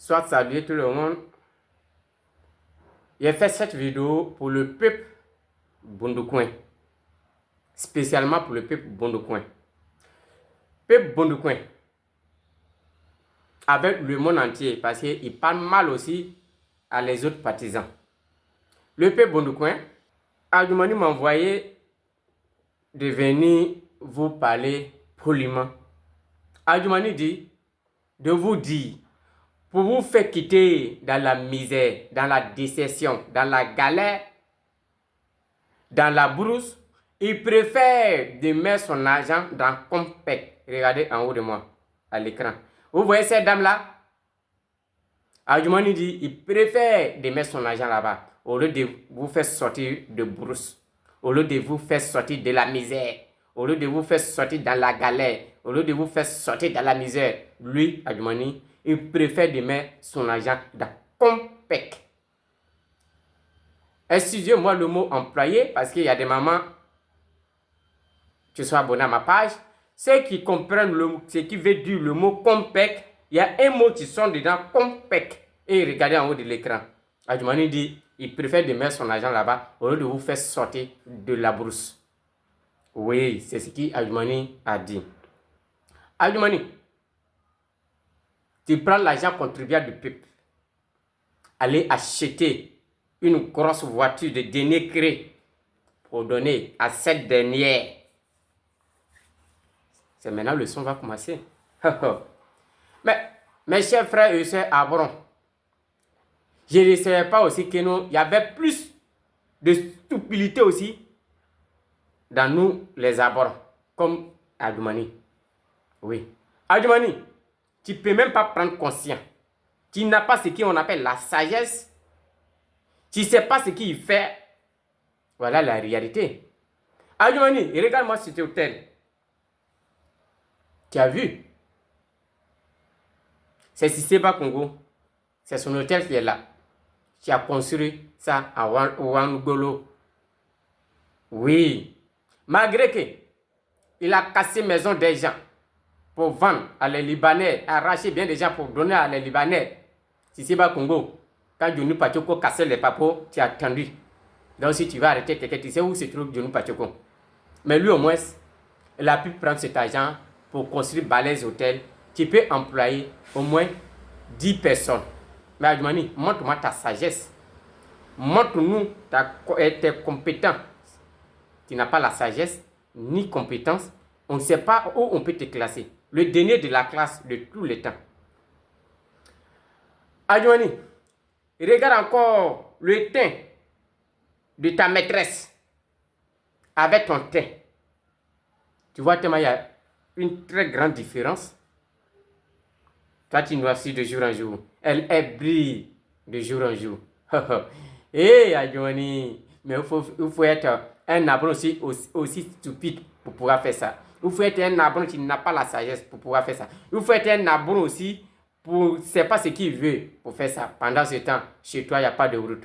Soit saluer tout le monde. J'ai fait cette vidéo pour le peuple Bondoukouen. Spécialement pour le peuple Bondoukouen. Peuple Bondoukouen. Avec le monde entier. Parce qu'il parle mal aussi à les autres partisans. Le peuple Bondoukouen. Adjoumani m'a envoyé de venir vous parler poliment. Adjoumani dit de vous dire, pour vous faire quitter dans la misère, dans la déception, dans la galère, dans la brousse, il préfère de mettre son argent dans Compec. Regardez en haut de moi, à l'écran. Vous voyez cette dame-là? Adjoumani dit, il préfère de mettre son argent là-bas, au lieu de vous faire sortir de brousse, au lieu de vous faire sortir de la misère, au lieu de vous faire sortir dans la galère, au lieu de vous faire sortir dans la misère. Lui, Adjoumani, il préfère de mettre son argent dans Compec. Excusez-moi le mot employé, parce qu'il y a des mamans qui sont abonnés à ma page. Ceux qui comprennent ce qui veut dire le mot Compec, il y a un mot qui sonne dedans, Compec. Et regardez en haut de l'écran. Adjoumani dit, il préfère de mettre son argent là-bas au lieu de vous faire sortir de la brousse. Oui, c'est ce qu'Adjoumani a dit. Adjoumani, tu prends l'argent contribuable du peuple. Allez acheter une grosse voiture de dernier cri pour donner à cette dernière. C'est maintenant le son va commencer. Mais mes chers frères et sœurs Abron, je ne savais pas aussi que nous, il y avait plus de stupidité aussi dans nous les Abrons, comme Adjoumani. Oui. Adjoumani, tu ne peux même pas prendre conscience. Tu n'as pas ce qu'on appelle la sagesse. Tu ne sais pas ce qu'il fait. Voilà la réalité. Adjoumani, regarde-moi cet hôtel. Tu as vu? C'est Siseba Congo. C'est son hôtel qui est là. Tu as construit ça à Ouangolo. Oui. Malgré qu'il a cassé maison des gens pour vendre à les Libanais, arracher bien des gens pour donner à les Libanais. Siseba Congo. Quand Djonou Pachoko cassait les papos, tu as attendu. Donc si tu vas arrêter quelqu'un, tu sais où se trouve Djonou Pachoko. Mais lui au moins, il a pu prendre cet argent pour construire Balèze Hôtel. Tu peux employer au moins 10 personnes. Mais Adjoumani, montre-moi ta sagesse. Montre-nous tes compétences. Tu n'as pas la sagesse ni compétence. On ne sait pas où on peut te classer. Le dernier de la classe de tous les temps. Adjoumani, regarde encore le teint de ta maîtresse avec ton teint. Tu vois tellement il y a une très grande différence. Toi, tu noircis de jour en jour. Elle brille de jour en jour. Hé, Adjoumani, mais il faut être un Abron aussi stupide pour pouvoir faire ça. Il faut être un Abron qui n'a pas la sagesse pour pouvoir faire ça. Il faut être un Abron aussi pour ne sait pas ce qu'il veut pour faire ça. Pendant ce temps, chez toi, il n'y a pas de route.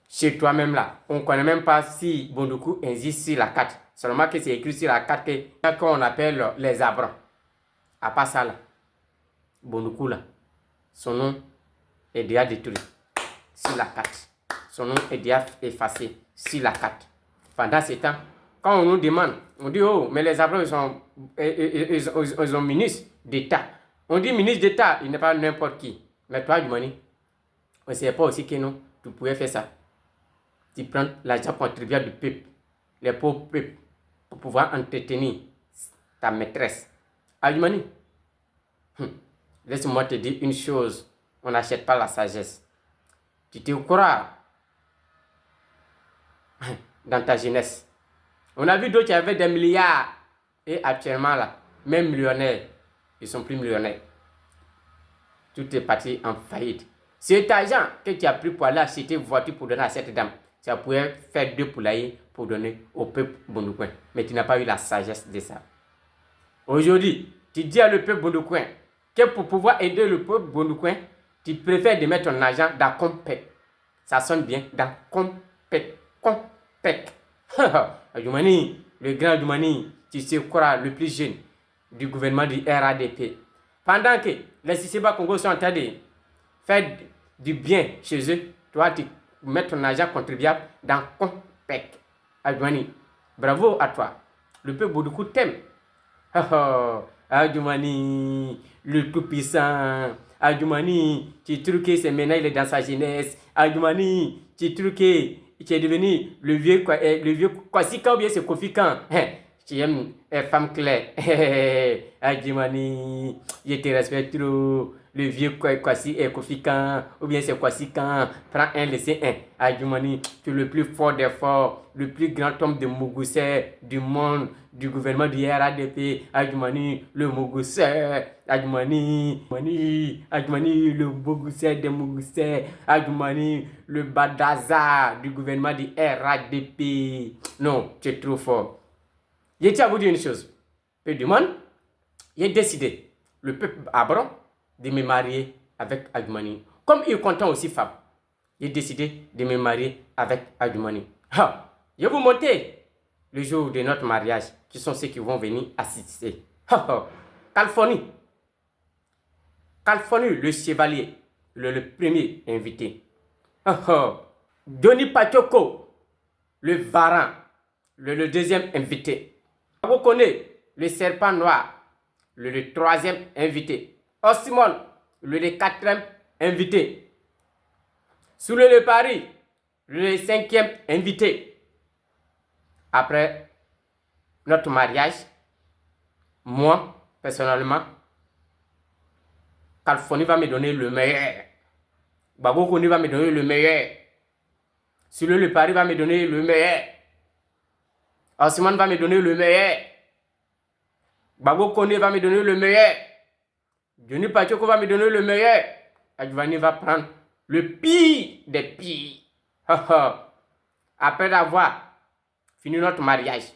Chez toi-même là, on ne connaît même pas si Bondoukou existe sur la carte. Seulement que c'est écrit sur la carte qu'on appelle les Abrons. À part ça là, Bondoukou là, son nom est déjà détruit sur la carte. Son nom est déjà effacé sur la carte. Pendant ce temps, quand on nous demande, on dit oh, mais les Abrons ils ont ministre d'État. On dit ministre d'État, il n'est pas n'importe qui. Mais toi, Adjoumani, on ne sait pas aussi que non, tu pouvais faire ça. Tu prends l'argent contribuable du peuple, les pauvres peuples, pour pouvoir entretenir ta maîtresse. Adjoumani, laisse-moi te dire une chose, on n'achète pas la sagesse. Tu te crois dans ta jeunesse. On a vu d'autres qui avaient des milliards et actuellement là, même millionnaires, ils sont plus millionnaires. Tout est parti en faillite. Cet argent que tu as pris pour aller acheter une voiture pour donner à cette dame, ça pouvait faire 2 poulaillers pour donner au peuple Bondoukouen. Mais tu n'as pas eu la sagesse de ça. Aujourd'hui, tu dis à le peuple Bondoukouen que pour pouvoir aider le peuple Bondoukouen, tu préfères de mettre ton argent dans Compec. Ça sonne bien, dans Compec. Compec. Adjoumani, le grand Adjoumani, tu sais quoi, le plus jeune du gouvernement du RADP. Pendant que les Siseba Congo sont en train de faire du bien chez eux. Toi, tu mets ton argent contribuable dans Compec. Adjoumani, bravo à toi. Le peuple Boudoukou t'aime. Adjoumani, le tout-puissant. Adjoumani, tu trouves que c'est maintenant il est dans sa jeunesse. Adjoumani, tu trouves que tu es devenu le vieux Kwasika ou bien c'est Kofi Kan. Tu aimes femme claire. Adjoumani, je te respecte trop. Le vieux Kofi Kan ou bien c'est Kwasi Kan. Prends un, laissez un. Adjoumani, tu es le plus fort des forts, le plus grand homme de Mougoussé du monde, du gouvernement du RADP. Adjoumani, le Mougoussé. Adjoumani, Adjoumani, le Mougoussé de Mougoussé. Adjoumani, le Badaza du gouvernement du RADP. Non, tu es trop fort. Je tiens à vous dire une chose. Peu du monde, j'ai décidé, le peuple Abron, de me marier avec Adjoumani. Comme il est content aussi, Fab, j'ai décidé de me marier avec Adjoumani. Je vais vous montrer le jour de notre mariage, qui sont ceux qui vont venir assister. Californie, le chevalier, le premier invité. Donny Pachoko, le varan, le deuxième invité. Vous connaissez le serpent noir, le troisième invité. Ossimon, le quatrième invité. Soule le Paris, le cinquième invité. Après notre mariage, moi, personnellement, Californie va me donner le meilleur. Babokoni va me donner le meilleur. Soule le Paris va me donner le meilleur. Ossimon va me donner le meilleur. Babokoni va me donner le meilleur. Donny Pachoko va me donner le meilleur. Adjoumani va prendre le pire des pires. Après avoir fini notre mariage,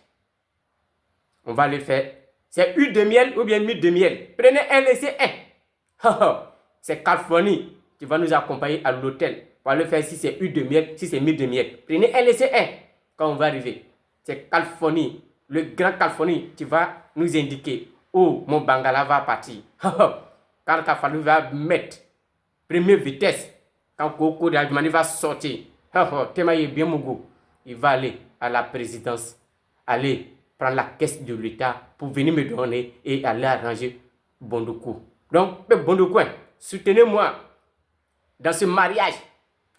on va le faire. C'est huile de miel ou bien mille de miel. Prenez un, laissez un. C'est Californie qui va nous accompagner à l'hôtel. On va le faire si c'est huile de miel, si c'est mille de miel. Prenez un, laissez un. Quand on va arriver, c'est Californie, le grand Californie qui va nous indiquer où mon Bangala va partir. Quand Kafalou va mettre première vitesse, quand Koko d'Adjoumani va sortir, Temaye bien Mougou, il va aller à la présidence, aller prendre la caisse de l'État pour venir me donner et aller arranger Bondoukou. Donc, Bondoukou, soutenez-moi dans ce mariage.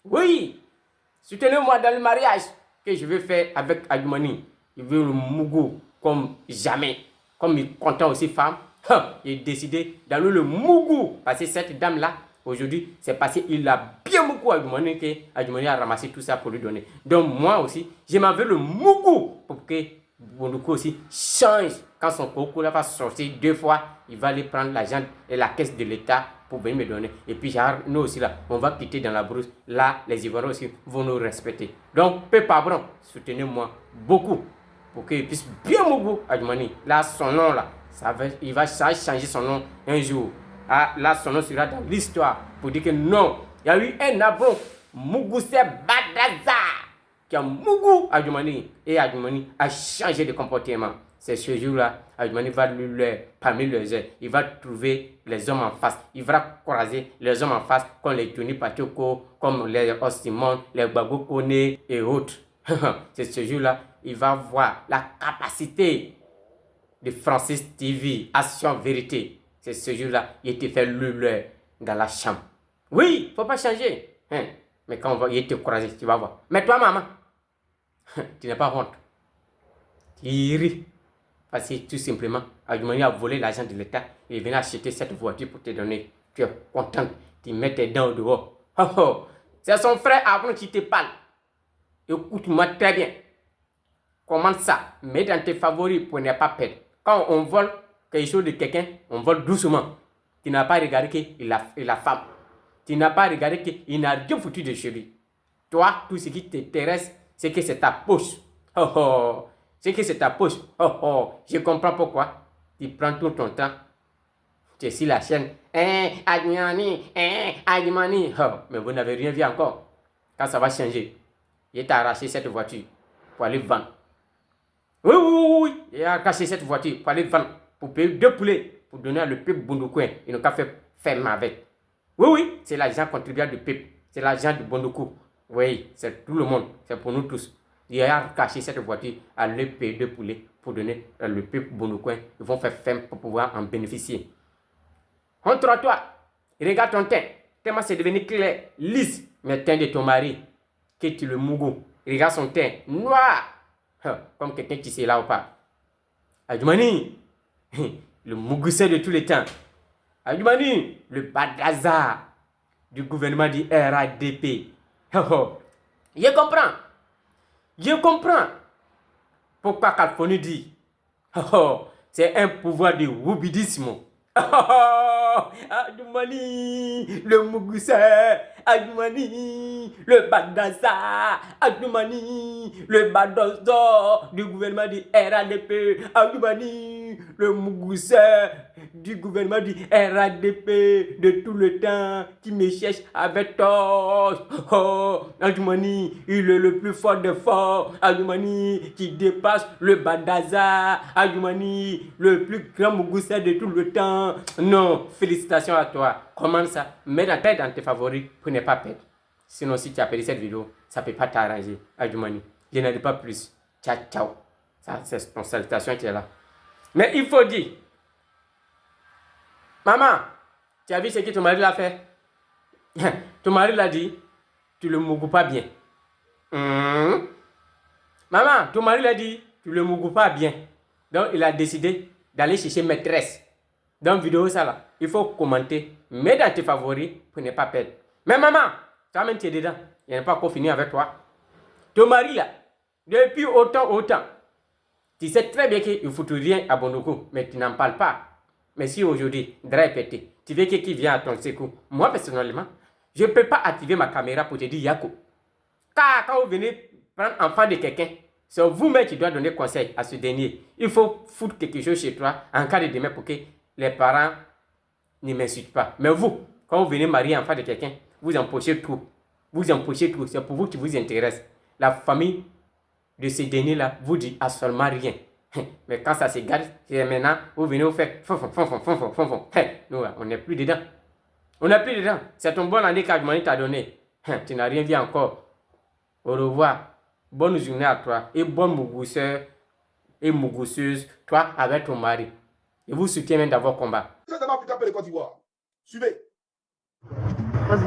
Oui, soutenez-moi dans le mariage que je vais faire avec Adjoumani. Il veut le Mougou comme jamais, comme il est content aussi femme. Il a décidé d'aller le Mougou. Parce que cette dame-là, aujourd'hui, c'est parce qu'il a bien beaucoup Adjoumani que Adjoumani a ramassé tout ça pour lui donner. Donc moi aussi, je m'en veux le Mougou pour que Bondoukou aussi change. Quand son coco là va sortir 2 fois, il va aller prendre l'argent et la caisse de l'État pour venir me donner. Et puis nous aussi là, on va quitter dans la brousse. Là, les Ivoiriens aussi vont nous respecter. Donc, Peuple Abron, soutenez-moi beaucoup pour qu'il puisse bien Mougou Adjoumani. Là, son nom là. Il va changer son nom un jour. Là, son nom sera dans l'histoire pour dire que non, il y a eu un Abron, Mougoussé Badaza, qui a Mougou Adjoumani. Et Adjoumani a changé de comportement. C'est ce jour-là, Adjoumani va parmi les yeux, il va trouver les hommes en face. Il va croiser les hommes en face, comme les Donny Pachoko, comme les Ossimon, les Babokone et autres. C'est ce jour-là, il va voir la capacité de Francis TV, Action Vérité. C'est ce jour-là, il était fait le dans la chambre. Oui, il ne faut pas changer. Mais quand il était croisé, tu vas voir. Mais toi, maman, tu n'as pas honte. Tu ris. Parce que tout simplement, Adjoumani a volé l'argent de l'État et il venait acheter cette voiture pour te donner. Tu es content. Tu mets tes dents dehors. C'est son frère Abron qui te parle. Écoute-moi très bien. Comment ça? Mets dans tes favoris pour ne pas perdre. Quand on vole quelque chose de quelqu'un, on vole doucement. Tu n'as pas regardé qu'il a la femme. Tu n'as pas regardé qu'il n'a rien foutu de chez lui. Toi, tout ce qui t'intéresse, c'est que c'est ta poche. C'est que c'est ta poche. Je comprends pourquoi. Tu prends tout ton temps. Tu es sur la chaîne. Adjoumani, Adjoumani. Mais vous n'avez rien vu encore. Quand ça va changer, il t'a arraché cette voiture pour aller vendre. Oui. Il a caché cette voiture pour aller vendre, pour payer 2 poulets, pour donner à le peuple Bondoukouen. Il n'a qu'à faire ferme avec. Oui, oui, c'est l'argent contribuable du peuple. C'est l'argent du Bondoukou. Oui, c'est tout le monde. C'est pour nous tous. Il a caché cette voiture à l'EP2 poulet pour donner le peuple bondoukoin. Ils vont faire ferme pour pouvoir en bénéficier. Honte à toi. Regarde ton teint. Tellement c'est devenu clair, lisse. Mais le teint de ton mari, que tu le mougou. Regarde son teint noir. Comme quelqu'un qui sait là ou pas. Adjoumani, le mougoussé de tous les temps. Adjoumani, le badaza du gouvernement du RADP. Je comprends. Je comprends pourquoi Kalfoni dit c'est un pouvoir de woubidisme. Adjoumani, le Mougoussé, Adjoumani, le Badaza, Adjoumani, le Badozo du gouvernement du RADP, Adjoumani, le Mougoussé du gouvernement du RADP de tout le temps qui me cherche avec torche. Adjoumani, il est le plus fort des forts. Adjoumani qui dépasse le Badaza. Adjoumani, le plus grand Mougoussé de tout le temps. Non, félicitations à toi. Comment ça? Mets la tête dans tes favoris pour ne pas perdre. Sinon, si tu as perdu cette vidéo, ça ne peut pas t'arranger. Adjoumani, je n'en dis pas plus. Ciao, ciao. Ça, c'est ton salutation qui est là. Mais il faut dire, maman, tu as vu ce que ton mari l'a fait? Ton mari l'a dit, tu le mougou pas bien. Maman, ton mari l'a dit, tu le mougou pas bien. Donc, il a décidé d'aller chercher maîtresse. Dans la vidéo, ça là, il faut commenter, mets dans tes favoris pour ne pas perdre. Mais maman, toi-même tu es dedans, il n'est pas encore fini avec toi. Ton mari là, depuis autant, tu sais très bien qu'il ne faut rien à Bondoukou, mais tu n'en parles pas. Mais si aujourd'hui, drap est pété, tu veux que qui vient à ton secours? Moi personnellement, je ne peux pas activer ma caméra pour te dire Yako. Car quand vous venez prendre enfant de quelqu'un, c'est vous-même qui doit donner conseil à ce dernier. Il faut foutre quelque chose chez toi en cas de demain pour que les parents ne m'insultent pas. Mais vous, quand vous venez marier enfant de quelqu'un, vous empochez tout. Vous empochez tout. C'est pour vous qui vous intéresse. La famille de ce dernier-là vous dit absolument rien. Mais quand ça se garde, c'est maintenant, vous venez vous faire nous, on n'est plus dedans. On n'est plus dedans. C'est ton bon année qu'Adjoumani t'a donné. Tu n'as rien vu encore. Au revoir. Bonne journée à toi. Et bonne mougousseur et mougousseuse, toi avec ton mari. Et vous soutiens même d'avoir combat. C'est tellement plus de Côte d'Ivoire. Suivez. Vas-y.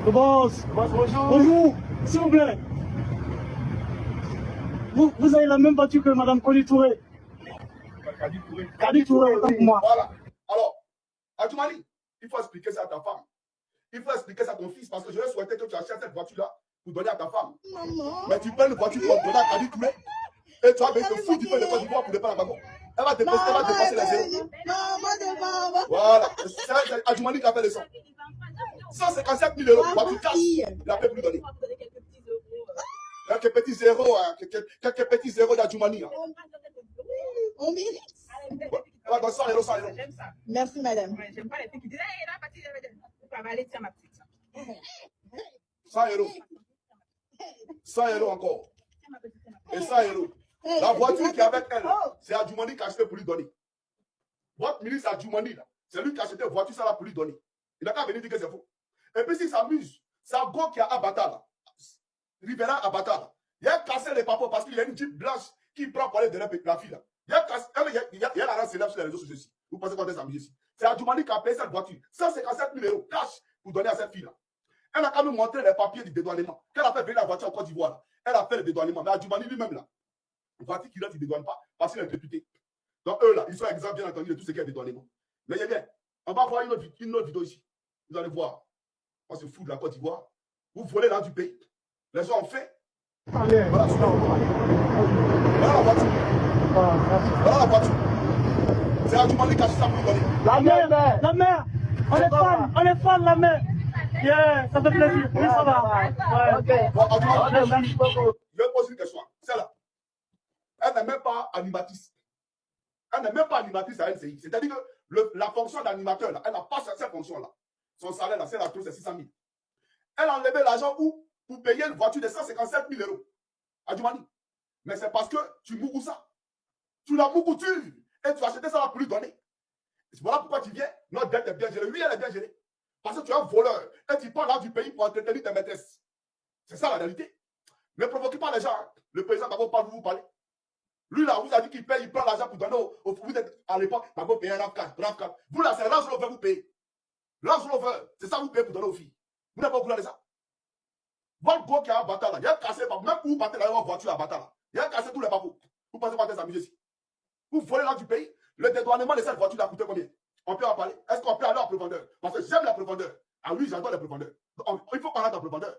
Le boss. Bonjour. S'il vous plaît. Vous avez la même voiture que Madame Koli Touré. Kadi Touré, autant pour moi. Voilà. Alors, Adjoumani, il faut expliquer ça à ta femme. Il faut expliquer ça à ton fils parce que je vais souhaiter que tu achètes cette voiture-là pour donner à ta femme. Maman. Mais tu prends une voiture pour donner à Kadi Touré et tu vas venir te foutre du peu de Côte d'Ivoire pour ne pas la bagon. Elle va dépasser les zéros. Voilà. C'est Adjoumani qui a fait le son. 157 000 euros. Voiture casse. Il n'a pas pu donner. Quelques petits zéros, hein, quelques petits zéros d'Adjoumani. Hein. On mérite. Elle va dans 100 euros, 100 euros. Merci, madame. Ouais, j'aime pas les filles qui disent, hey, la partie, tu vas aller, tiens, ma petite. 100 euros. 100 euros encore. Et 100 euros. La voiture qui est avec elle, c'est Adjoumani qui a acheté pour lui donner. Votre ministre Adjoumani, là, c'est lui qui a acheté la voiture, ça là pour lui donner. Il n'a qu'à venir dire que c'est faux. Et puis s'il s'amuse, c'est un gars qui a abattu là. Rivera abattu là. Il a cassé les papas parce qu'il y a une Jeep blanche qui prend pour aller de la fille là. Il y a la race célèbre sur les réseaux sociaux ici. Vous pensez qu'on est amusé ici? C'est Adjoumani qui a payé cette voiture. 157 000 euros cash pour donner à cette fille là. Elle a quand même montré les papiers du dédouanement. Qu'elle a fait venir la voiture en Côte d'Ivoire là. Elle a fait le dédouanement. Mais Adjoumani lui-même là, la voiture qu'il a, il ne dédouane pas parce qu'il est réputé. Donc eux là, ils sont exempts bien entendu de tout ce qui est dédouanement. Mais bien, on va voir une autre vidéo ici. Vous allez voir. On se fout de la Côte d'Ivoire. Vous volez là du pays. Les gens ont fait. Voilà, voilà la voiture. Voilà la voiture. C'est Adjoumani qui a acheté ça pour lui donner. La mère. On est fan, la mère. Yeah, ça fait plaisir. Oui, ça va. Ouais. Okay. Bon, Adjoumani, je vais poser une question. Celle-là. Elle n'est même pas animatrice. Elle n'est même pas animatrice à LCI. C'est-à-dire que la fonction d'animateur, là, elle n'a pas cette fonction-là. Son salaire, là, c'est la c'est 600 000. Elle a enlevé l'argent où? Pour payer une voiture de 157 000 euros. Adjoumani. Mais c'est parce que tu mougou ça. Tu la mougou, Et tu as acheté ça pour lui donner. Voilà pourquoi tu viens. Notre dette est bien gérée. Oui, elle est bien gérée. Parce que tu es un voleur. Et tu pars là du pays pour entretenir tes maîtresses. C'est ça la réalité. Ne provoquez pas les gens. Le président d'abord pas vous parler. Lui là, vous a dit qu'il paye, il prend l'argent pour donner vous êtes à l'époque, d'abord payer un RAF4. Vous là, c'est Range Rover vous payez. Range Rover, c'est ça vous payez pour donner aux filles. Vous n'avez pas voulu ça. Votre go qui a un bâtard là, il a cassé, même pour vous partez dans votre voiture à bâtard là, il a cassé tous les papous. Vous pensez pas s'amuser ici. Vous volez là du pays, le dédouanement de cette voiture a coûté combien? On peut en parler. Est-ce qu'on peut aller en profondeur? Parce que j'aime la profondeur. Ah oui, j'adore la profondeur. Il faut parler en profondeur.